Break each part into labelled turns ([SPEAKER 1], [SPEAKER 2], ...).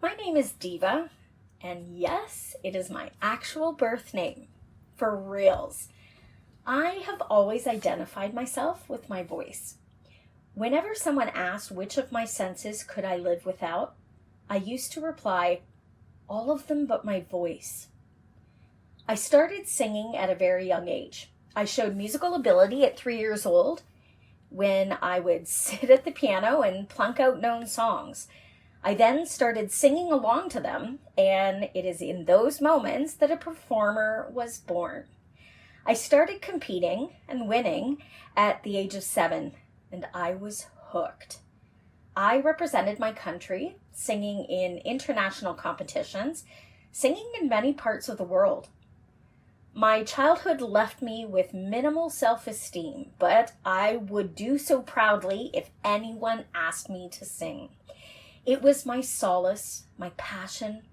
[SPEAKER 1] My name is Deva, and yes, it is my actual birth name. For reals. I have always identified myself with my voice. Whenever someone asked which of my senses could I live without, I used to reply, all of them but my voice. I started singing at a very young age. I showed musical ability at 3 years old when I would sit at the piano and plunk out known songs. I then started singing along to them, and it is in those moments that a performer was born. I started competing and winning at the age of 7, and I was hooked. I represented my country, singing in international competitions, singing in many parts of the world. My childhood left me with minimal self-esteem, but I would do so proudly if anyone asked me to sing. It was my solace, my passion,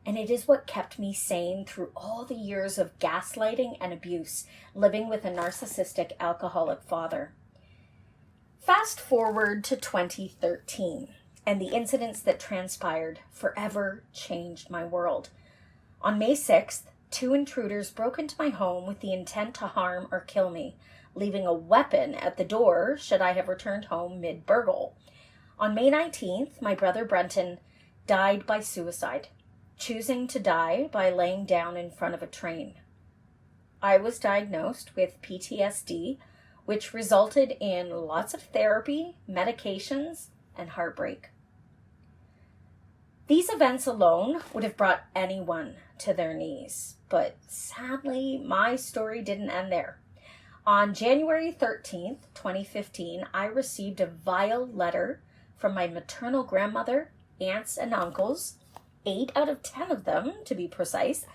[SPEAKER 1] and it is what kept me sane through all the years of gaslighting and abuse, living with a narcissistic alcoholic father. Fast forward to 2013, and the incidents that transpired forever changed my world. On May 6th, 2 intruders broke into my home with the intent to harm or kill me, leaving a weapon at the door should I have returned home mid-burgle. On May 19th, my brother Brenton died by suicide, choosing to die by laying down in front of a train. I was diagnosed with PTSD, which resulted in lots of therapy, medications, and heartbreak. These events alone would have brought anyone to their knees, but sadly, my story didn't end there. On January 13th, 2015, I received a vile letter from my maternal grandmother, aunts, and uncles, 8 out of 10 of them, to be precise,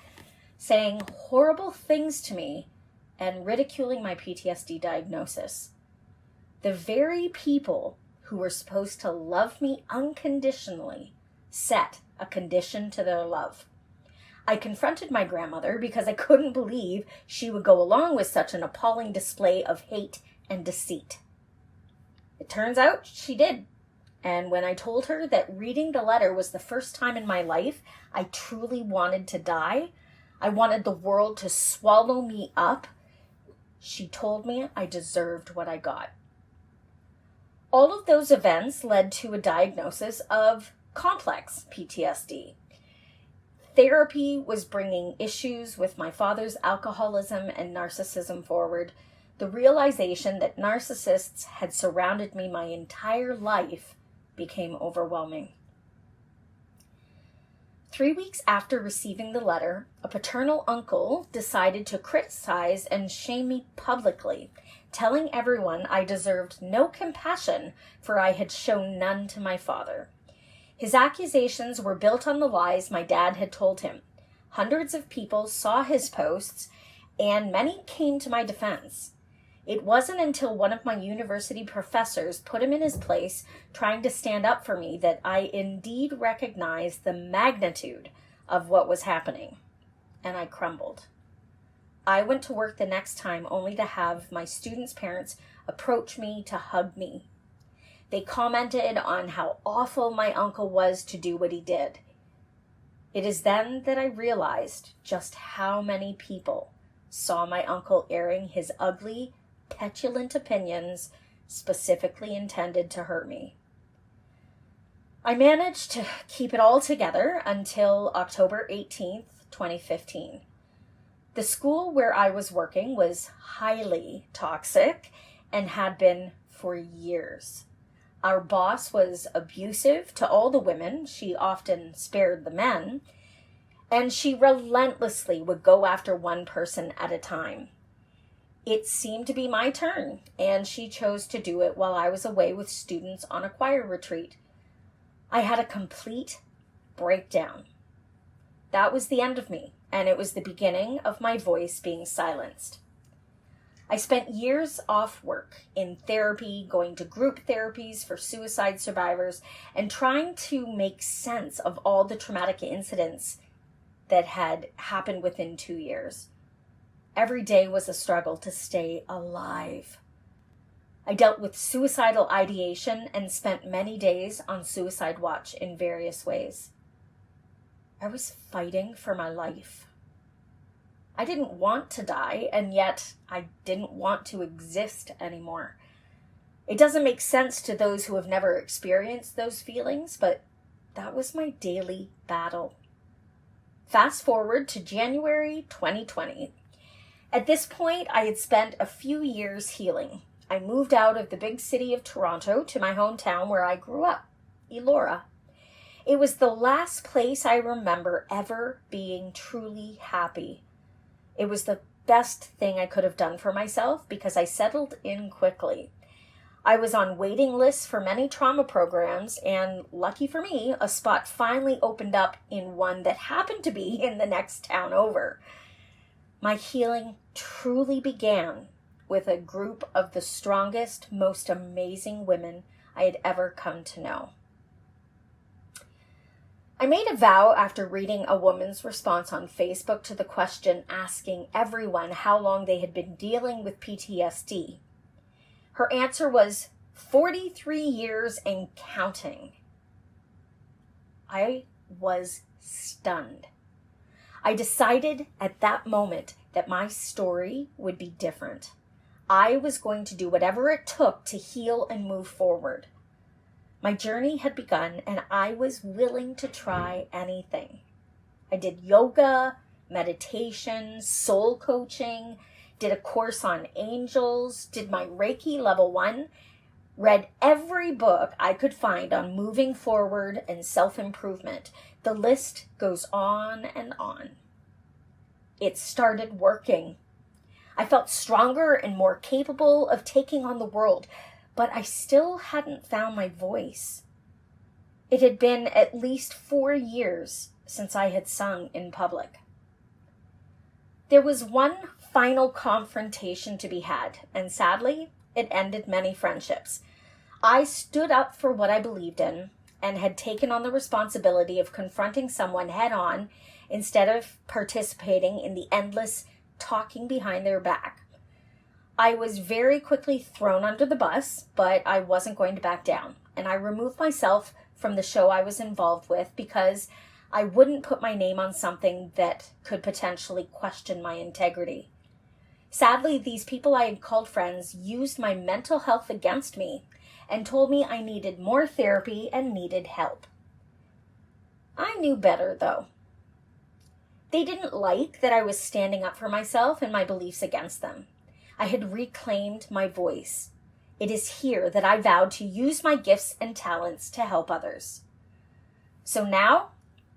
[SPEAKER 1] saying horrible things to me and ridiculing my PTSD diagnosis. The very people who were supposed to love me unconditionally set a condition to their love. I confronted my grandmother because I couldn't believe she would go along with such an appalling display of hate and deceit. It turns out she did. And when I told her that reading the letter was the first time in my life I truly wanted to die, I wanted the world to swallow me up, she told me I deserved what I got. All of those events led to a diagnosis of complex PTSD. Therapy was bringing issues with my father's alcoholism and narcissism forward. The realization that narcissists had surrounded me my entire life became overwhelming. 3 weeks after receiving the letter, a paternal uncle decided to criticize and shame me publicly, telling everyone I deserved no compassion for I had shown none to my father. His accusations were built on the lies my dad had told him. Hundreds of people saw his posts, and many came to my defense. It wasn't until one of my university professors put him in his place, trying to stand up for me, that I indeed recognized the magnitude of what was happening, and I crumbled. I went to work the next time only to have my students' parents approach me to hug me. They commented on how awful my uncle was to do what he did. It is then that I realized just how many people saw my uncle airing his ugly, petulant opinions specifically intended to hurt me. I managed to keep it all together until October 18th, 2015. The school where I was working was highly toxic and had been for years. Our boss was abusive to all the women. She often spared the men, and she relentlessly would go after one person at a time. It seemed to be my turn, and she chose to do it while I was away with students on a choir retreat. I had a complete breakdown. That was the end of me, and it was the beginning of my voice being silenced. I spent years off work, in therapy, going to group therapies for suicide survivors, and trying to make sense of all the traumatic incidents that had happened within 2 years. Every day was a struggle to stay alive. I dealt with suicidal ideation and spent many days on suicide watch in various ways. I was fighting for my life. I didn't want to die, and yet I didn't want to exist anymore. It doesn't make sense to those who have never experienced those feelings, but that was my daily battle. Fast forward to January 2020. At this point, I had spent a few years healing. I moved out of the big city of Toronto to my hometown where I grew up, Elora. It was the last place I remember ever being truly happy. It was the best thing I could have done for myself because I settled in quickly. I was on waiting lists for many trauma programs, and lucky for me, a spot finally opened up in one that happened to be in the next town over. My healing truly began with a group of the strongest, most amazing women I had ever come to know. I made a vow after reading a woman's response on Facebook to the question asking everyone how long they had been dealing with PTSD. Her answer was 43 years and counting. I was stunned. I decided at that moment that my story would be different. I was going to do whatever it took to heal and move forward. My journey had begun, and I was willing to try anything. I did yoga, meditation, soul coaching, did a course on angels, did my Reiki level 1, read every book I could find on moving forward and self-improvement. The list goes on and on. It started working. I felt stronger and more capable of taking on the world, but I still hadn't found my voice. It had been at least 4 years since I had sung in public. There was one final confrontation to be had, and sadly, it ended many friendships. I stood up for what I believed in and had taken on the responsibility of confronting someone head-on instead of participating in the endless talking behind their back. I was very quickly thrown under the bus, but I wasn't going to back down, and I removed myself from the show I was involved with because I wouldn't put my name on something that could potentially question my integrity. Sadly, these people I had called friends used my mental health against me and told me I needed more therapy and needed help. I knew better, though. They didn't like that I was standing up for myself and my beliefs against them. I had reclaimed my voice. It is here that I vowed to use my gifts and talents to help others. So now,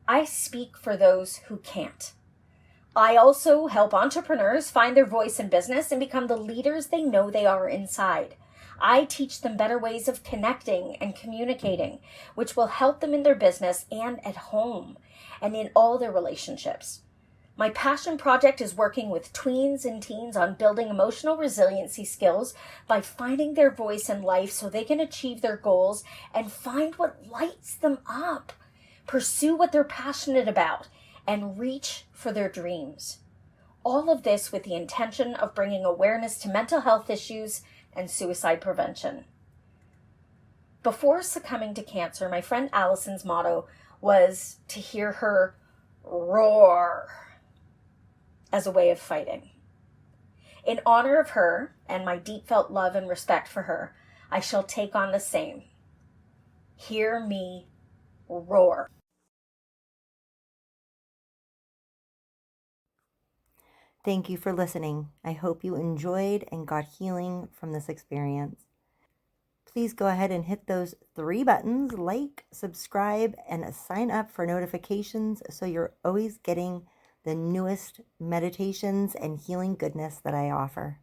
[SPEAKER 1] I speak for those who can't. I also help entrepreneurs find their voice in business and become the leaders they know they are inside. I teach them better ways of connecting and communicating, which will help them in their business and at home and in all their relationships. My passion project is working with tweens and teens on building emotional resiliency skills by finding their voice in life so they can achieve their goals and find what lights them up, pursue what they're passionate about, and reach for their dreams. All of this with the intention of bringing awareness to mental health issues and suicide prevention. Before succumbing to cancer, my friend Allison's motto was to hear her roar as a way of fighting. In honor of her and my deep felt love and respect for her, I shall take on the same. Hear me roar.
[SPEAKER 2] Thank you for listening. I hope you enjoyed and got healing from this experience. Please go ahead and hit those 3 buttons, like, subscribe, and sign up for notifications so you're always getting the newest meditations and healing goodness that I offer.